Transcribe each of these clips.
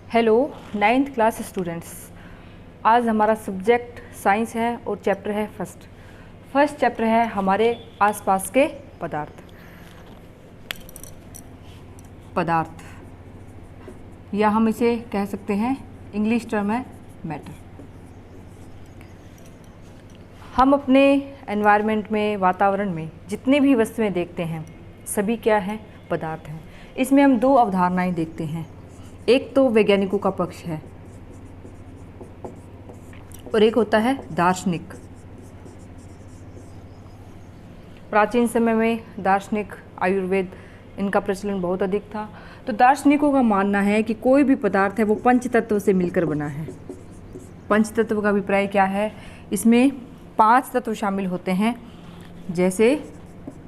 Hello 9th class students. आज हमारा subject science है और चैप्टर है फर्स्ट चैप्टर है हमारे आसपास के पदार्थ या हम इसे कह सकते हैं इंग्लिश टर्म है मैटर। हम अपने एनवायरनमेंट में, वातावरण में जितनी भी वस्तुएं देखते हैं सभी क्या हैं? पदार्थ हैं। इसमें हम दो अवधारणाएं देखते हैं, एक तो वैज्ञानिकों का पक्ष है और एक होता है दार्शनिक। प्राचीन समय में दार्शनिक, आयुर्वेद, इनका प्रचलन बहुत अधिक था। तो दार्शनिकों का मानना है कि कोई भी पदार्थ है वो पंच तत्व से मिलकर बना है। पंच तत्व का अभिप्राय क्या है? इसमें 5 तत्व शामिल होते हैं, जैसे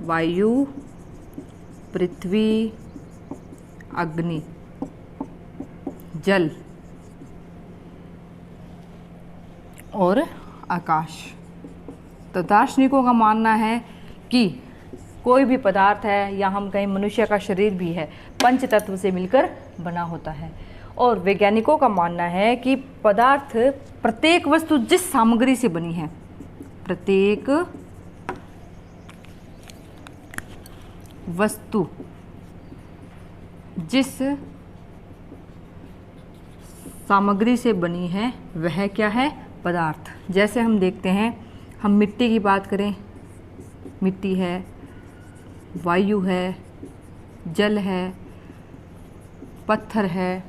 वायु, पृथ्वी, अग्नि, जल और आकाश। तो दार्शनिकों का मानना है कि कोई भी पदार्थ है या हम कहीं मनुष्य का शरीर भी है पंच तत्व से मिलकर बना होता है। और वैज्ञानिकों का मानना है कि पदार्थ, प्रत्येक वस्तु जिस सामग्री से बनी है, प्रत्येक वस्तु जिस सामग्री से बनी है वह क्या है? पदार्थ। जैसे हम देखते हैं, हम मिट्टी की बात करें, मिट्टी है, वायु है, जल है, पत्थर है,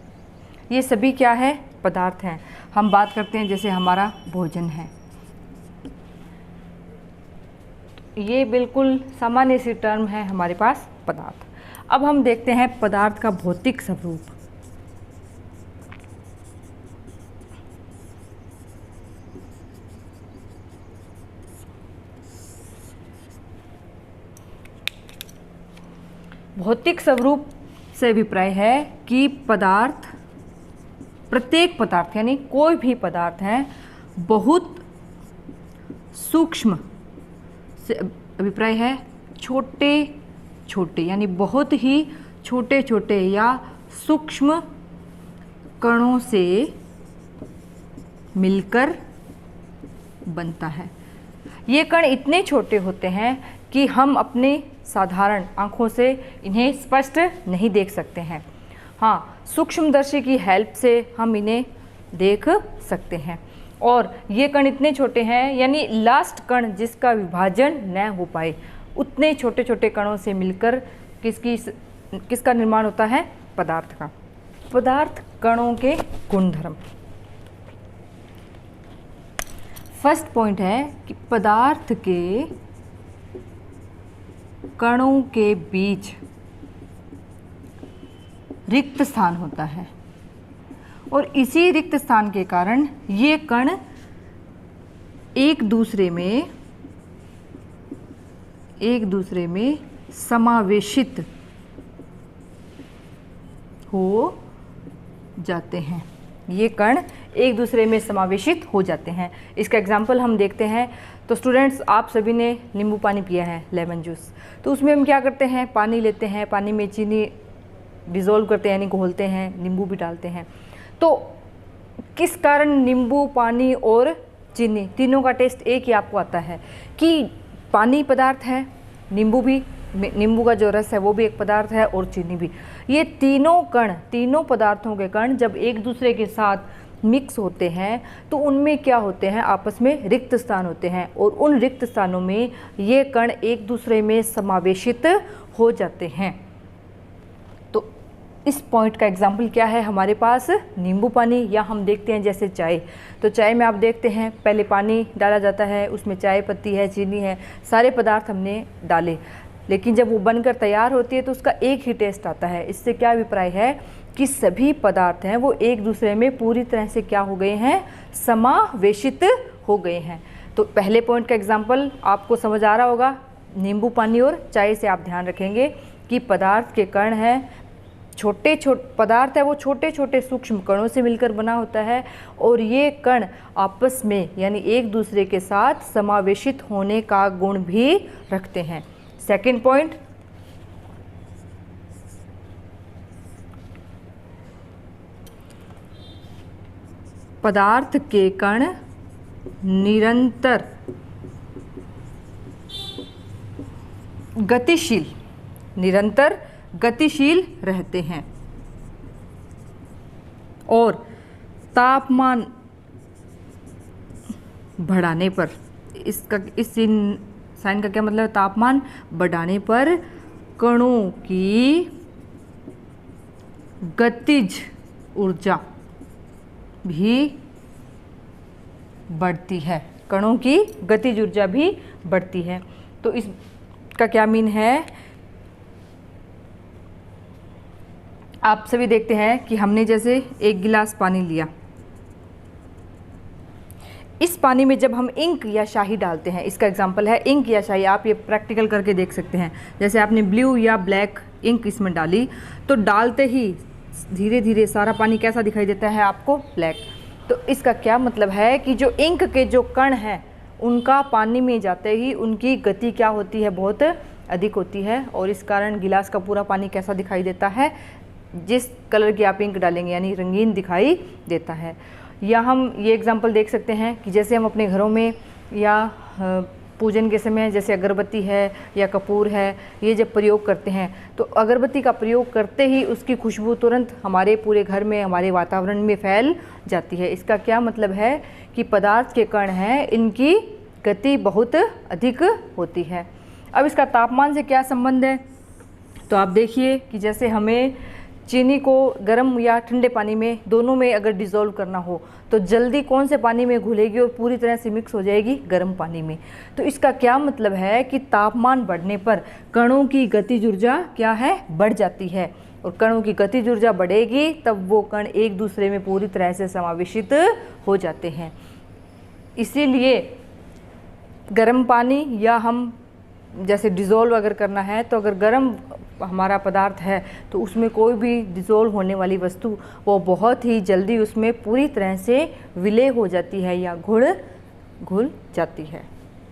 ये सभी क्या है? पदार्थ हैं। हम बात करते हैं जैसे हमारा भोजन है, ये बिल्कुल सामान्य सी टर्म है हमारे पास पदार्थ। अब हम देखते हैं पदार्थ का भौतिक स्वरूप। भौतिक स्वरूप से अभिप्राय है कि पदार्थ, प्रत्येक पदार्थ यानी कोई भी पदार्थ है, बहुत सूक्ष्म से अभिप्राय है छोटे छोटे, यानी बहुत ही छोटे छोटे या सूक्ष्म कणों से मिलकर बनता है। ये कण इतने छोटे होते हैं कि हम अपने साधारण आँखों से इन्हें स्पष्ट नहीं देख सकते हैं। हाँ, सूक्ष्मदर्शी की हेल्प से हम इन्हें देख सकते हैं। और ये कण इतने छोटे हैं, यानी लास्ट कण जिसका विभाजन न हो पाए, उतने छोटे छोटे कणों से मिलकर किसका निर्माण होता है? पदार्थ का। पदार्थ कणों के गुणधर्म। फर्स्ट पॉइंट है कि पदार्थ के कणों के बीच रिक्त स्थान होता है और इसी रिक्त स्थान के कारण ये कण एक दूसरे में समावेशित हो जाते हैं। ये कण एक दूसरे में समावेशित हो जाते हैं। इसका एग्जाम्पल हम देखते हैं तो स्टूडेंट्स, आप सभी ने नींबू पानी पिया है, लेमन जूस। तो उसमें हम क्या करते हैं? पानी लेते हैं, पानी में चीनी डिज़ोल्व करते हैं, यानी घोलते हैं, नींबू भी डालते हैं। तो किस कारण नींबू, पानी और चीनी तीनों का टेस्ट एक ही आपको आता है? कि पानी पदार्थ है, नींबू का जो रस है वो भी एक पदार्थ है और चीनी भी। ये तीनों कण, तीनों पदार्थों के कण जब एक दूसरे के साथ मिक्स होते हैं तो उनमें क्या होते हैं? आपस में रिक्त स्थान होते हैं और उन रिक्त स्थानों में ये कण एक दूसरे में समावेशित हो जाते हैं। तो इस पॉइंट का एग्जाम्पल क्या है हमारे पास? नींबू पानी। या हम देखते हैं जैसे चाय। तो चाय में आप देखते हैं पहले पानी डाला जाता है, उसमें चाय पत्ती है, चीनी है, सारे पदार्थ हमने डाले, लेकिन जब वो बनकर तैयार होती है तो उसका एक ही टेस्ट आता है। इससे क्या अभिप्राय है कि सभी पदार्थ हैं वो एक दूसरे में पूरी तरह से क्या हो गए हैं? समावेशित हो गए हैं। तो पहले पॉइंट का एग्जाम्पल आपको समझ आ रहा होगा, नींबू पानी और चाय से आप ध्यान रखेंगे कि पदार्थ के कण हैं, पदार्थ है वो छोटे छोटे सूक्ष्म कणों से मिलकर बना होता है और ये कण आपस में यानी एक दूसरे के साथ समावेशित होने का गुण भी रखते हैं। सेकंड पॉइंट, पदार्थ के कण निरंतर गतिशील रहते हैं और तापमान बढ़ाने पर, इस साइन का क्या मतलब है, तापमान बढ़ाने पर कणों की गतिज ऊर्जा भी बढ़ती है, कणों की गतिज ऊर्जा भी बढ़ती है। तो इसका क्या मीन है, आप सभी देखते हैं कि हमने जैसे एक गिलास पानी लिया, इस पानी में जब हम इंक या स्याही डालते हैं, इसका एग्जांपल है इंक या स्याही, आप ये प्रैक्टिकल करके देख सकते हैं। जैसे आपने ब्लू या ब्लैक इंक इसमें डाली तो डालते ही धीरे धीरे सारा पानी कैसा दिखाई देता है आपको, ब्लैक। तो इसका क्या मतलब है कि जो इंक के जो कण हैं उनका पानी में जाते ही उनकी गति क्या होती है, बहुत अधिक होती है, और इस कारण गिलास का पूरा पानी कैसा दिखाई देता है, जिस कलर की आप इंक डालेंगे यानी रंगीन दिखाई देता है। या हम ये एग्जांपल देख सकते हैं कि जैसे हम अपने घरों में या पूजन के समय जैसे अगरबत्ती है या कपूर है, ये जब प्रयोग करते हैं तो अगरबत्ती का प्रयोग करते ही उसकी खुशबू तुरंत हमारे पूरे घर में, हमारे वातावरण में फैल जाती है। इसका क्या मतलब है कि पदार्थ के कण हैं, इनकी गति बहुत अधिक होती है। अब इसका तापमान से क्या संबंध है, तो आप देखिए कि जैसे हमें चीनी को गर्म या ठंडे पानी में, दोनों में अगर डिज़ोल्व करना हो तो जल्दी कौन से पानी में घुलेगी और पूरी तरह से मिक्स हो जाएगी, गर्म पानी में। तो इसका क्या मतलब है कि तापमान बढ़ने पर कणों की गतिज ऊर्जा क्या है, बढ़ जाती है, और कणों की गतिज ऊर्जा बढ़ेगी तब वो कण एक दूसरे में पूरी तरह से समावेशित हो जाते हैं। इसीलिए गर्म पानी या हम जैसे डिज़ोल्व अगर करना है तो अगर गर्म हमारा पदार्थ है तो उसमें कोई भी डिज़ोल्व होने वाली वस्तु वो बहुत ही जल्दी उसमें पूरी तरह से विलय हो जाती है या घुल जाती है।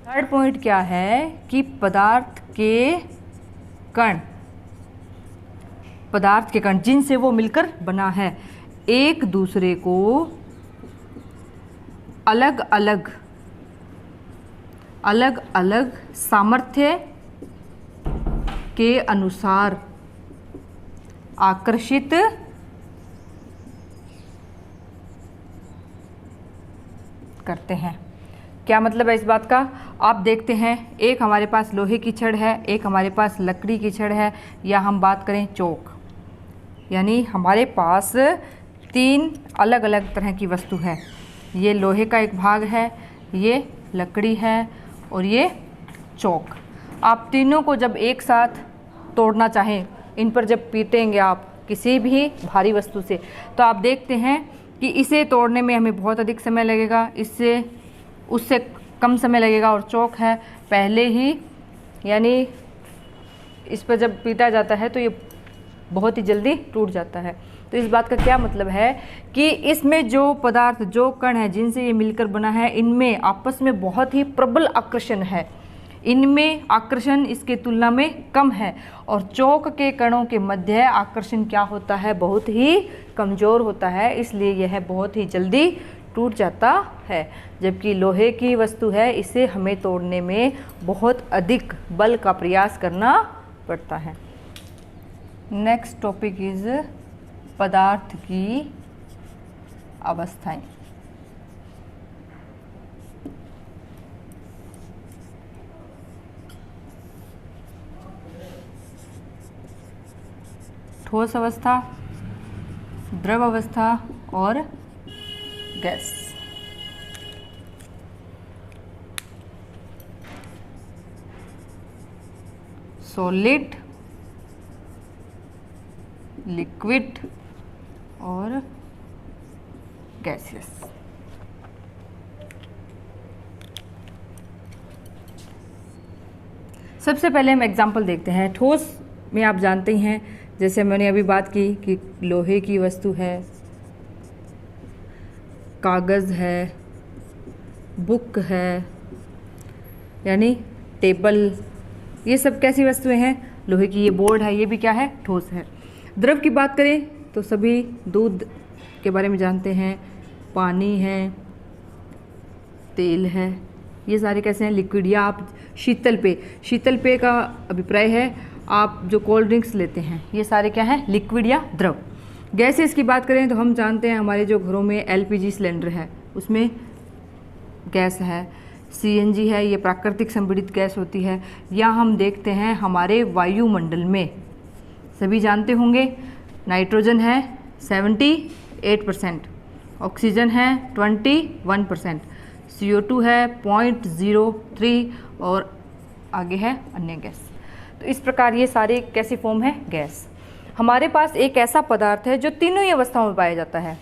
थर्ड पॉइंट क्या है कि पदार्थ के कण जिनसे वो मिलकर बना है एक दूसरे को अलग अलग सामर्थ्य के अनुसार आकर्षित करते हैं। क्या मतलब है इस बात का, आप देखते हैं एक हमारे पास लोहे की छड़ है, एक हमारे पास लकड़ी की छड़ है, या हम बात करें चौक, यानी हमारे पास तीन अलग अलग तरह की वस्तु है। ये लोहे का एक भाग है, ये लकड़ी है और ये चौक। आप तीनों को जब एक साथ तोड़ना चाहें, इन पर जब पीटेंगे आप किसी भी भारी वस्तु से, तो आप देखते हैं कि इसे तोड़ने में हमें बहुत अधिक समय लगेगा, उससे कम समय लगेगा, और चौक है पहले ही, यानी इस पर जब पीटा जाता है तो ये बहुत ही जल्दी टूट जाता है। तो इस बात का क्या मतलब है कि इसमें जो पदार्थ, जो कण है जिनसे ये मिलकर बना है, इनमें आपस में बहुत ही प्रबल आकर्षण है, इनमें आकर्षण इसके तुलना में कम है, और चौक के कणों के मध्य आकर्षण क्या होता है, बहुत ही कमज़ोर होता है, इसलिए यह बहुत ही जल्दी टूट जाता है। जबकि लोहे की वस्तु है, इसे हमें तोड़ने में बहुत अधिक बल का प्रयास करना पड़ता है। नेक्स्ट टॉपिक इज पदार्थ की अवस्थाएं। ठोस अवस्था, द्रव अवस्था और गैस। सॉलिड, लिक्विड और गैसियस। सबसे पहले हम एग्जाम्पल देखते हैं। ठोस में आप जानते ही हैं, जैसे मैंने अभी बात की कि लोहे की वस्तु है, कागज़ है, बुक है, यानी टेबल, ये सब कैसी वस्तुएं हैं, लोहे की। ये बोर्ड है, ये भी क्या है, ठोस है। द्रव की बात करें तो सभी दूध के बारे में जानते हैं, पानी है, तेल है, ये सारे कैसे हैं? लिक्विड। या आप शीतल पेय का अभिप्राय है आप जो कोल्ड ड्रिंक्स लेते हैं, ये सारे क्या हैं? लिक्विड या द्रव। गैसेस की बात करें तो हम जानते हैं हमारे जो घरों में एलपीजी सिलेंडर है उसमें गैस है, सीएनजी है, ये प्राकृतिक संपीड़ित गैस होती है। या हम देखते हैं हमारे वायुमंडल में, सभी जानते होंगे, नाइट्रोजन है 78%, ऑक्सीजन है 21%, CO2 है 0.03 और आगे है अन्य गैस। तो इस प्रकार ये सारे कैसी फॉर्म है? गैस। हमारे पास एक ऐसा पदार्थ है जो तीनों ही अवस्थाओं में पाया जाता है,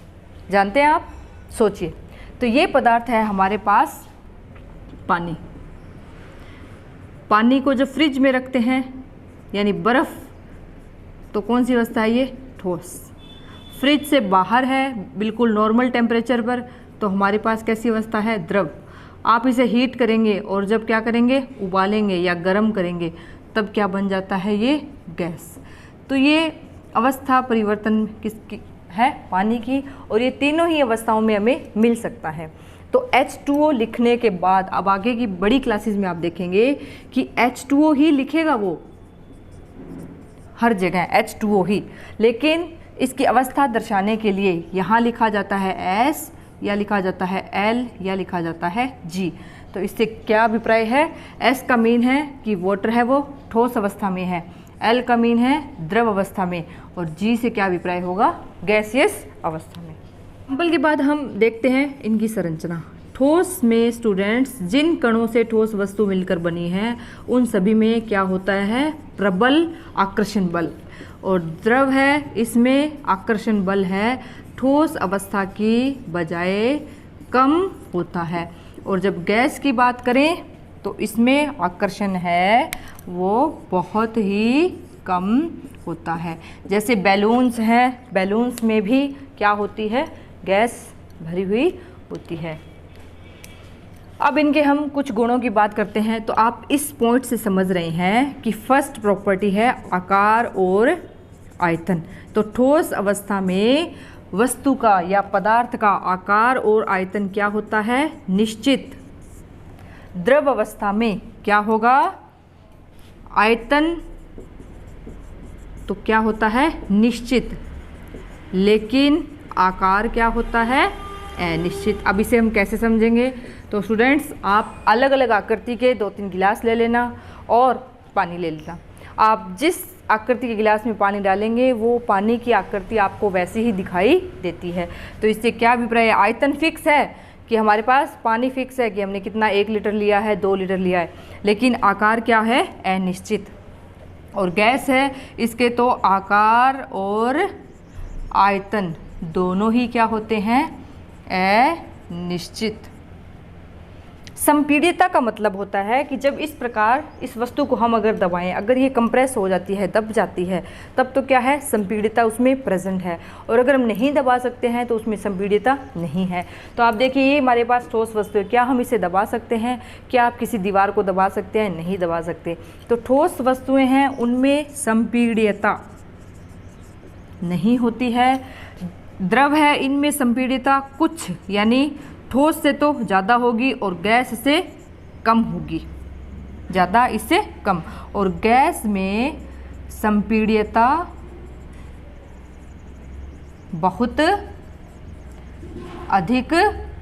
जानते हैं आप? सोचिए। तो ये पदार्थ है हमारे पास पानी। पानी को जब फ्रिज में रखते हैं यानी बर्फ़, तो कौन सी अवस्था है ये? ठोस। फ्रिज से बाहर है बिल्कुल नॉर्मल टेम्परेचर पर, तो हमारे पास कैसी अवस्था है? द्रव। आप इसे हीट करेंगे और जब क्या करेंगे? उबालेंगे या गर्म करेंगे, तब क्या बन जाता है? ये गैस। तो ये अवस्था परिवर्तन किसकी है? पानी की। और ये तीनों ही अवस्थाओं में हमें मिल सकता है। तो H2O लिखने के बाद अब आगे की बड़ी क्लासेस में आप देखेंगे कि H2O ही लिखेगा वो हर जगह H2O ही, लेकिन इसकी अवस्था दर्शाने के लिए यहाँ लिखा जाता है S या लिखा जाता है L या लिखा जाता है G। तो इससे क्या अभिप्राय है? S का मीन है कि वाटर है वो ठोस अवस्था में है, L का मीन है द्रव अवस्था में, और G से क्या अभिप्राय होगा? गैसियस अवस्था में। एग्जाम्पल के बाद हम देखते हैं इनकी संरचना। ठोस में स्टूडेंट्स जिन कणों से ठोस वस्तु मिलकर बनी है उन सभी में क्या होता है? प्रबल आकर्षण बल। और द्रव है, इसमें आकर्षण बल है ठोस अवस्था की बजाय कम होता है। और जब गैस की बात करें तो इसमें आकर्षण है वो बहुत ही कम होता है। जैसे बैलून्स हैं, बैलून्स में भी क्या होती है? गैस भरी हुई होती है। अब इनके हम कुछ गुणों की बात करते हैं। तो आप इस पॉइंट से समझ रहे हैं कि फर्स्ट प्रॉपर्टी है आकार और आयतन। तो ठोस अवस्था में वस्तु का या पदार्थ का आकार और आयतन क्या होता है? निश्चित। द्रव अवस्था में क्या होगा? आयतन तो क्या होता है? निश्चित, लेकिन आकार क्या होता है? अनिश्चित। अब इसे हम कैसे समझेंगे? तो स्टूडेंट्स आप अलग अलग आकृति के 2-3 गिलास ले लेना और पानी ले लेना। आप जिस आकृति के गिलास में पानी डालेंगे वो पानी की आकृति आपको वैसी ही दिखाई देती है। तो इससे क्या अभिप्राय है? आयतन फिक्स है कि हमारे पास पानी फिक्स है कि हमने कितना 1 लीटर लिया है, 2 लीटर लिया है, लेकिन आकार क्या है? अनिश्चित। और गैस है, इसके तो आकार और आयतन दोनों ही क्या होते हैं? अनिश्चित। संपीड़ितता का मतलब होता है कि जब इस प्रकार इस वस्तु को हम अगर दबाएं, अगर ये कंप्रेस हो जाती है, दब जाती है, तब तो क्या है? संपीड़ितता उसमें प्रेजेंट है। और अगर हम नहीं दबा सकते हैं तो उसमें संपीड़ितता नहीं है। तो आप देखिए ये हमारे पास ठोस वस्तु है, क्या हम इसे दबा सकते हैं? क्या आप किसी दीवार को दबा सकते हैं? नहीं दबा सकते। तो ठोस वस्तुएं हैं उनमें संपीड़ितता नहीं होती है। द्रव है, इनमें संपीड़ितता कुछ यानी ठोस से तो ज़्यादा होगी और गैस से कम होगी, ज़्यादा इससे कम। और गैस में संपीड़ितता बहुत अधिक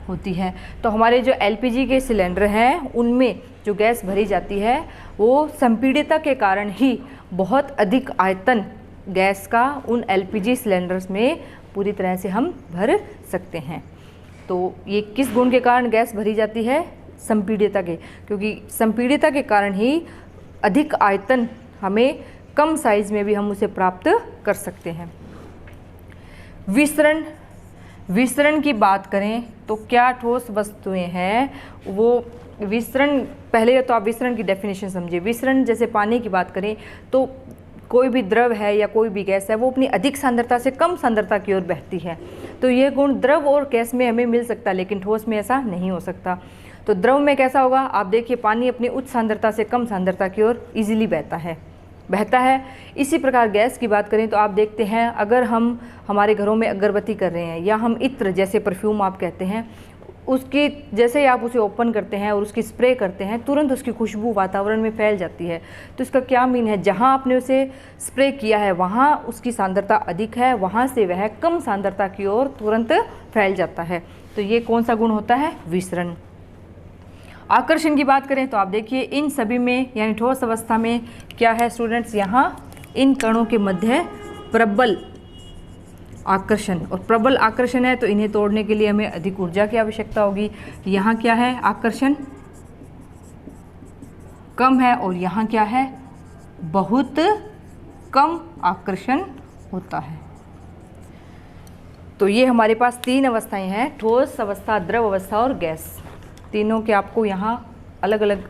होती है। तो हमारे जो एलपीजी के सिलेंडर हैं उनमें जो गैस भरी जाती है वो संपीड़ितता के कारण ही बहुत अधिक आयतन गैस का उन एलपीजी सिलेंडर्स में पूरी तरह से हम भर सकते हैं। तो ये किस गुण के कारण गैस भरी जाती है? संपीड़ितता के, क्योंकि संपीड़ितता के कारण ही अधिक आयतन हमें कम साइज में भी हम उसे प्राप्त कर सकते हैं। विसरण, विसरण की बात करें तो क्या ठोस वस्तुएं हैं वो विसरण, पहले तो आप विसरण की डेफिनेशन समझिए। विसरण जैसे पानी की बात करें तो कोई भी द्रव है या कोई भी गैस है वो अपनी अधिक सांद्रता से कम सांद्रता की ओर बहती है। तो ये गुण द्रव और गैस में हमें मिल सकता है, लेकिन ठोस में ऐसा नहीं हो सकता। तो द्रव में कैसा होगा? आप देखिए पानी अपनी उच्च सांद्रता से कम सांद्रता की ओर इजीली बहता है, बहता है। इसी प्रकार गैस की बात करें तो आप देखते हैं, अगर हम हमारे घरों में अगरबत्ती कर रहे हैं या हम इत्र जैसे परफ्यूम आप कहते हैं, उसकी जैसे ही आप उसे ओपन करते हैं और उसकी स्प्रे करते हैं, तुरंत उसकी खुशबू वातावरण में फैल जाती है। तो इसका क्या मीन है, जहाँ आपने उसे स्प्रे किया है वहाँ उसकी सांद्रता अधिक है, वहाँ से वह कम सांद्रता की ओर तुरंत फैल जाता है। तो ये कौन सा गुण होता है, विसरण। आकर्षण की बात करें तो आप देखिए इन सभी में यानी ठोस अवस्था में क्या है स्टूडेंट्स, यहाँ इन कणों के मध्य प्रबल आकर्षण, और प्रबल आकर्षण है तो इन्हें तोड़ने के लिए हमें अधिक ऊर्जा की आवश्यकता होगी। यहाँ क्या है, आकर्षण कम है और यहाँ क्या है, बहुत कम आकर्षण होता है। तो ये हमारे पास तीन अवस्थाएं हैं, ठोस अवस्था, द्रव अवस्था और गैस। तीनों के आपको यहाँ अलग अलग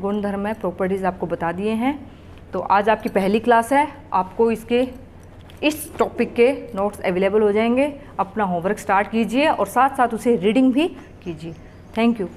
गुणधर्म है, प्रॉपर्टीज़ आपको बता दिए हैं। तो आज आपकी पहली क्लास है, आपको इस टॉपिक के नोट्स अवेलेबल हो जाएंगे। अपना होमवर्क स्टार्ट कीजिए और साथ साथ उसे रीडिंग भी कीजिए। Thank you.